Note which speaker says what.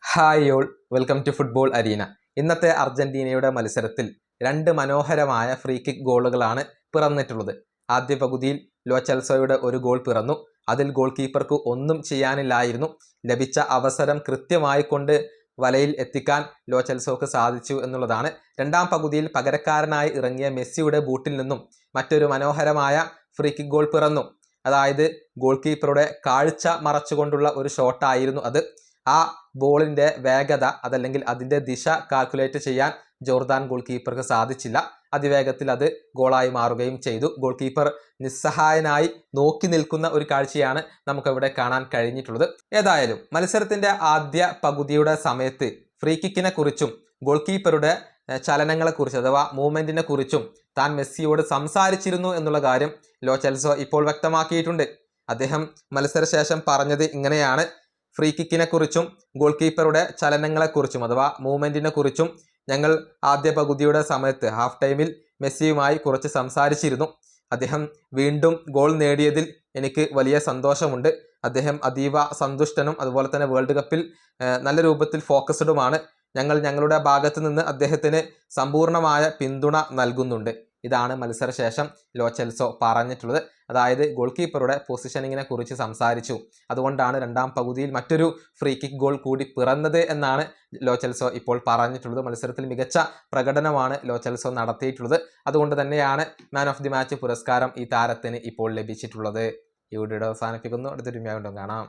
Speaker 1: Hi all, welcome to football arena. ഇന്നത്തെ അർജന്റീനയുടെ മത്സരത്തിൽ രണ്ട് മനോഹരമായ ഫ്രീ കിക്ക് ഗോളുകളാണ് പിറന്നിട്ടുള്ളത്. ആദ്യ പകുതിയിൽ ലോ ചെൽസോയുടെ ഒരു ഗോൾ പിറന്നു. അതിൽ ഗോൾ കീപ്പർക്ക് ഒന്നും ചെയ്യാനില്ലായിരുന്നു. ലഭിച്ച അവസരം കൃത്യമായി കൊണ്ട് വലയിൽ എത്തിക്കാൻ ലോ ചെൽസോക്ക് സാധിച്ചു എന്നുള്ളതാണ്. രണ്ടാം പകുതിയിൽ പകരക്കാരനായി ഇറങ്ങിയ മെസ്സിയുടെ ബൂട്ടിൽ നിന്നും മറ്റൊരു മനോഹരമായ ഫ്രീ കിക്ക് ഗോൾ പിറന്നു. അതായത് ഗോൾ കീപ്പറുടെ കാഴ്ച മറച്ചുകൊണ്ടുള്ള ഒരു ഷോട്ടായിരുന്നു അത്. ആ ബോളിൻ്റെ വേഗത അതല്ലെങ്കിൽ അതിൻ്റെ ദിശ കാൽക്കുലേറ്റ് ചെയ്യാൻ ജോർദാൻ ഗോൾ കീപ്പർക്ക് സാധിച്ചില്ല. അതിവേഗത്തിൽ അത് ഗോളായി മാറുകയും ചെയ്തു. ഗോൾ കീപ്പർ നിസ്സഹായനായി നോക്കി നിൽക്കുന്ന ഒരു കാഴ്ചയാണ് നമുക്കവിടെ കാണാൻ കഴിഞ്ഞിട്ടുള്ളത്. ഏതായാലും മത്സരത്തിൻ്റെ ആദ്യ പകുതിയുടെ സമയത്ത് ഫ്രീ കിക്കിനെ കുറിച്ചും ഗോൾ കീപ്പറുടെ ചലനങ്ങളെക്കുറിച്ച് അഥവാ മൂവ്മെൻറ്റിനെ കുറിച്ചും താൻ മെസ്സിയോട് സംസാരിച്ചിരുന്നു എന്നുള്ള കാര്യം ലോ ചെൽസോ ഇപ്പോൾ വ്യക്തമാക്കിയിട്ടുണ്ട്. അദ്ദേഹം മത്സരശേഷം പറഞ്ഞത് ഇങ്ങനെയാണ്: ഫ്രീ കിക്കിനെ കുറിച്ചും ഗോൾ കീപ്പറുടെ ചലനങ്ങളെക്കുറിച്ചും അഥവാ മൂവ്മെൻറ്റിനെ കുറിച്ചും ഞങ്ങൾ ആദ്യ പകുതിയുടെ സമയത്ത് ഹാഫ് ടൈമിൽ മെസ്സിയുമായി കുറച്ച് സംസാരിച്ചിരുന്നു. അദ്ദേഹം വീണ്ടും ഗോൾ നേടിയതിൽ എനിക്ക് വലിയ സന്തോഷമുണ്ട്. അദ്ദേഹം അതീവ സന്തുഷ്ടനും അതുപോലെ തന്നെ വേൾഡ് കപ്പിൽ നല്ല രൂപത്തിൽ ഫോക്കസ്ഡുമാണ്. ഞങ്ങൾ ഞങ്ങളുടെ ഭാഗത്ത് നിന്ന് അദ്ദേഹത്തിന് സമ്പൂർണ്ണമായ പിന്തുണ നൽകുന്നുണ്ട്. ഇതാണ് മത്സരശേഷം ലോ ചെൽസോ പറഞ്ഞിട്ടുള്ളത്. അതായത് ഗോൾ കീപ്പറുടെ പൊസിഷനിങ്ങിനെ കുറിച്ച് സംസാരിച്ചു. അതുകൊണ്ടാണ് രണ്ടാം പകുതിയിൽ മറ്റൊരു ഫ്രീ കിക്ക് ഗോൾ കൂടി പിറന്നത് എന്നാണ് ലോ ചെൽസോ ഇപ്പോൾ പറഞ്ഞിട്ടുള്ളത്. മത്സരത്തിൽ മികച്ച പ്രകടനമാണ് ലോ ചെൽസോ നടത്തിയിട്ടുള്ളത്. അതുകൊണ്ട് തന്നെയാണ് മാൻ ഓഫ് ദി മാച്ച് പുരസ്കാരം ഈ താരത്തിന് ഇപ്പോൾ ലഭിച്ചിട്ടുള്ളത്. ഈ വീഡിയോ അവസാനിപ്പിക്കുന്നു. അടുത്തൊരു വീഡിയോ കാണാം.